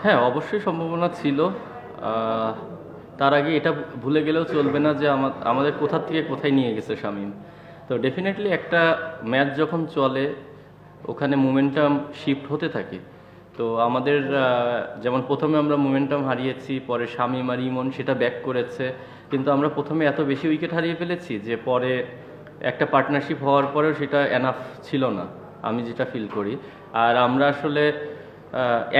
হ্যাঁ, অবশ্যই সম্ভাবনা ছিল। আহ, তার আগে এটা ভুলে গেলেও চলবে না যে আমাদের কোথা থেকে কোথায় নিয়ে গেছে শামীম। তো ডেফিনেটলি একটা ম্যাচ যখন চলে ওখানে মোমেন্টাম শিফট হতে থাকে। তো আমাদের যেমন প্রথমে আমরা মোমেন্টাম হারিয়েছি, পরে শামীম আর ইমন সেটা ব্যাক করেছে, কিন্তু আমরা প্রথমে এত বেশি উইকেট হারিয়ে ফেলেছি যে পরে একটা পার্টনারশিপ হওয়ার পরেও সেটা এনাফ ছিল না, আমি যেটা ফিল করি। আর আমরা আসলে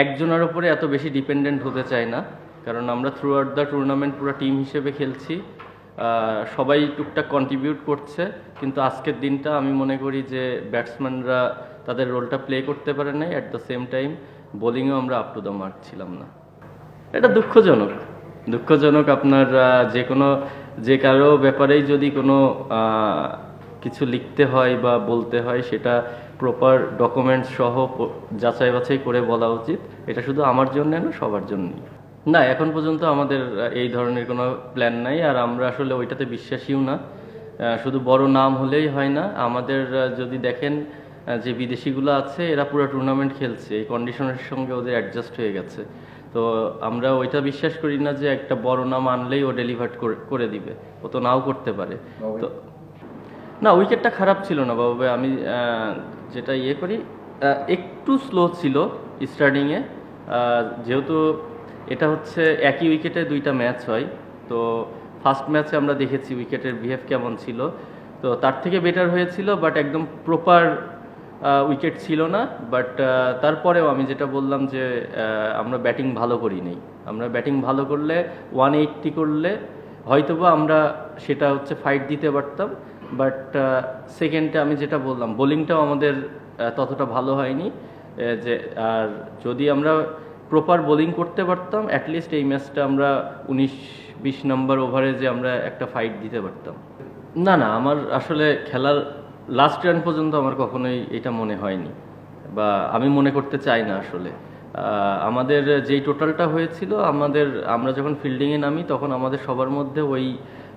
একজনের ওপরে এত বেশি ডিপেন্ডেন্ট হতে চাই না, কারণ আমরা থ্রু আউট দ্য টুর্নামেন্ট পুরো টিম হিসেবে খেলছি। সবাই টুকটাক কন্ট্রিবিউট করছে, কিন্তু আজকের দিনটা আমি মনে করি যে ব্যাটসম্যানরা তাদের রোলটা প্লে করতে পারে নাই। অ্যাট দ্য সেম টাইম বোলিংয়েও আমরা আপ টু দ্য মার্ক ছিলাম না। এটা দুঃখজনক। দুঃখজনক আপনার যে কারো ব্যাপারেই যদি কোনো কিছু লিখতে হয় বা বলতে হয় সেটা প্রপার ডকুমেন্টস সহ যাচাই বাছাই করে বলা উচিত। এটা শুধু আমার জন্য না, সবার জন্যই। না, এখন পর্যন্ত আমাদের এই ধরনের কোনো প্ল্যান নাই, আর আমরা আসলে ওইটাতে বিশ্বাসীও না। শুধু বড় নাম হলেই হয় না, আমাদের যদি দেখেন যে বিদেশিগুলো আছে এরা পুরো টুর্নামেন্ট খেলছে, এই কন্ডিশনের সঙ্গে ওদের অ্যাডজাস্ট হয়ে গেছে। তো আমরা ওইটা বিশ্বাস করি না যে একটা বড় নাম আনলেই ও ডেলিভার করে দিবে, ও তো নাও করতে পারে। তো না, উইকেটটা খারাপ ছিল না বাবু ভাই। আমি যেটা ইয়ে করি, একটু স্লো ছিল স্টার্টিংয়ে, যেহেতু এটা হচ্ছে একই উইকেটে দুইটা ম্যাচ হয়। তো ফার্স্ট ম্যাচে আমরা দেখেছি উইকেটের বিহেভ কেমন ছিল, তো তার থেকে বেটার হয়েছিল, বাট একদম প্রপার উইকেট ছিল না। বাট তারপরেও আমি যেটা বললাম যে আমরা ব্যাটিং ভালো করি নাই। আমরা ব্যাটিং ভালো করলে 180 করলে হয়তোবা আমরা সেটা হচ্ছে ফাইট দিতে পারতাম। বাট সেকেন্ডে আমি যেটা বললাম, বোলিংটাও আমাদের ততটা ভালো হয়নি। যে আর যদি আমরা প্রপার বোলিং করতে পারতাম অ্যাটলিস্ট এই ম্যাচটা আমরা 19-20 নম্বর ওভারে যে আমরা একটা ফাইট দিতে পারতাম। না না, আমার আসলে খেলার লাস্ট রান পর্যন্ত আমার কখনোই এটা মনে হয়নি, বা আমি মনে করতে চাই না আসলে। আমাদের যেই টোটালটা হয়েছিল, আমরা যখন ফিল্ডিংয়ে নামি তখন আমাদের সবার মধ্যে ওই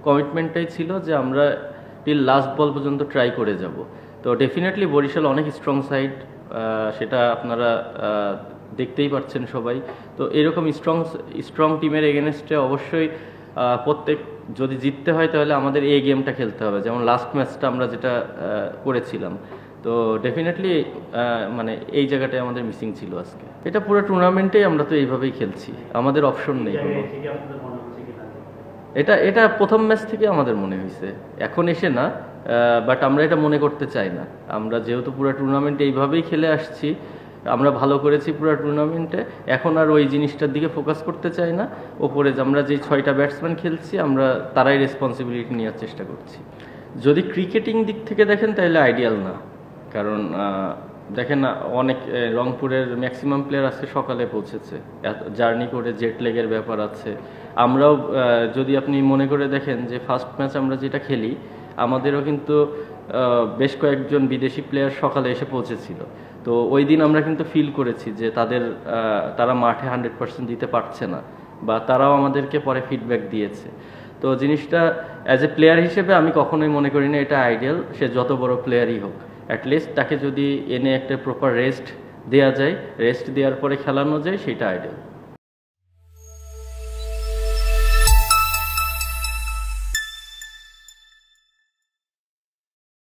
কমিটমেন্টটাই ছিল যে আমরা টিল লাস্ট বল পর্যন্ত ট্রাই করে যাব। তো ডেফিনেটলি বরিশাল অনেক স্ট্রং সাইড, সেটা আপনারা দেখতেই পাচ্ছেন সবাই। তো এরকম স্ট্রং টিমের এগেনস্টে অবশ্যই প্রত্যেক যদি জিততে হয় তাহলে আমাদের এই গেমটা খেলতে হবে, যেমন লাস্ট ম্যাচটা আমরা যেটা করেছিলাম। তো ডেফিনেটলি মানে এই জায়গাটায় আমাদের মিসিং ছিল আজকে। এটা পুরো টুর্নামেন্টেই আমরা তো এইভাবেই খেলছি, আমাদের অপশন নেই কোনো। এটা প্রথম ম্যাচ থেকে আমাদের মনে হয়েছে, এখন এসে না। বাট আমরা এটা মনে করতে চাই না। আমরা যেহেতু পুরো টুর্নামেন্টে এইভাবেই খেলে আসছি, আমরা ভালো করেছি পুরো টুর্নামেন্টে, এখন আর ওই জিনিসটার দিকে ফোকাস করতে চাই না। ওপরে আমরা যে 6টা ব্যাটসম্যান খেলছি আমরা তারাই রেসপন্সিবিলিটি নেওয়ার চেষ্টা করছি। যদি ক্রিকেটিং দিক থেকে দেখেন তাহলে আইডিয়াল না, কারণ দেখেন না, অনেক রংপুরের ম্যাক্সিমাম প্লেয়ার আজকে সকালে পৌঁছেছে, জার্নি করে জেট লেগের ব্যাপার আছে। আমরাও যদি আপনি মনে করে দেখেন যে ফার্স্ট ম্যাচ আমরা যেটা খেলি, আমাদেরও কিন্তু বেশ কয়েকজন বিদেশি প্লেয়ার সকালে এসে পৌঁছেছিল। তো ওই দিন আমরা কিন্তু ফিল করেছি যে তারা মাঠে 100% দিতে পারছে না, বা তারাও আমাদেরকে পরে ফিডব্যাক দিয়েছে। তো জিনিসটা অ্যাজ এ প্লেয়ার হিসেবে আমি কখনোই মনে করি না এটা আইডিয়াল, সে যত বড় প্লেয়ারই হোক। অ্যাটলিস্ট তাকে যদি এনে একটা প্রপার রেস্ট দেওয়া যায়, রেস্ট দেওয়ার পরে খেলানো যায়, সেটা আইডিয়াল।